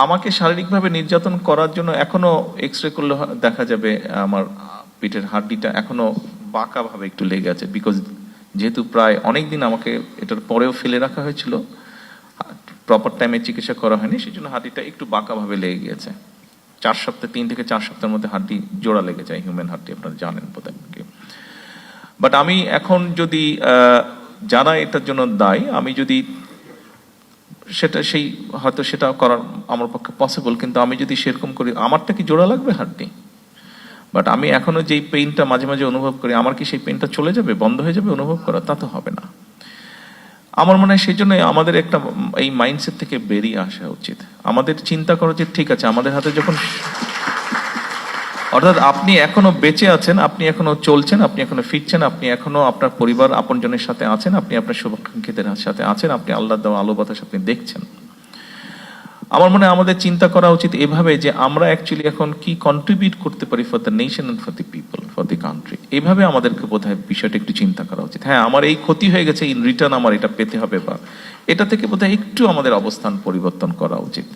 আমাকে শারীরিকভাবে নির্যাতন করার জন্য এখনো এক্সরে করলে দেখা যাবে আমার পিঠের হাড্ডিটা এখনো বাঁকা ভাবে একটু লেগে আছে, বিকজ যেহেতু প্রায় অনেক দিন আমাকে এটার পরেও ফেলে রাখা হয়েছিল, প্রপার টাইমে চিকিৎসা করা হয়নি, সেই জন্য হাড্ডিটা একটু বাঁকা ভাবে লেগে গিয়েছে। 3 থেকে 4 সপ্তাহের মধ্যে হাড্ডি জোড়া লেগে যায়, হিউম্যান হাড্ডি, আপনারা জানেন বোধহয়। বাট আমি এখন যদি যারা এটার জন্য দায়ী, আমি যদি সেটা হয়তো সেটা করার আমার পক্ষে পসিবল, কিন্তু আমি যদি সেরকম করি, আমারটা কি জোড়া লাগবে হাড্ডি? বাট আমি এখনো যেই পেইনটা মাঝে মাঝে অনুভব করি, আমার কি সেই পেইনটা চলে যাবে, বন্ধ হয়ে যাবে অনুভব করা? তা তো হবে না। আমার মনে হয় সেই জন্য আমাদের একটা এই মাইন্ডসেট থেকে বেরিয়ে আসা উচিত। আমাদের চিন্তা করা উচিত, ঠিক আছে, আমাদের হাতে যখন, অর্থাৎ আপনি এখনো বেঁচে আছেন, আপনি এখনো চলছেন, আপনি এখনো ফিরছেন, আপনি এখনো আপনার পরিবার আপনজনের সাথে আছেন, আপনি আপনার শুভাকাঙ্ক্ষীদের সাথে আছেন, আপনি আল্লাহ দেওয়া আলো বাতাস আপনি দেখছেন। আমার মনে হয় আমাদের চিন্তা করা উচিত এভাবে যে আমরা অ্যাকচুয়ালি এখন কি কন্ট্রিবিউট করতে পারি for the nation and for the people, for the country. এইভাবে আমাদেরকে বোধহয় বিষয়টা একটু চিন্তা করা উচিত। হ্যাঁ, আমার এই ক্ষতি হয়ে গেছে, ইন রিটার্ন আমার এটা পেতে হবে, বা এটা থেকে বোধহয় একটু আমাদের অবস্থান পরিবর্তন করা উচিত।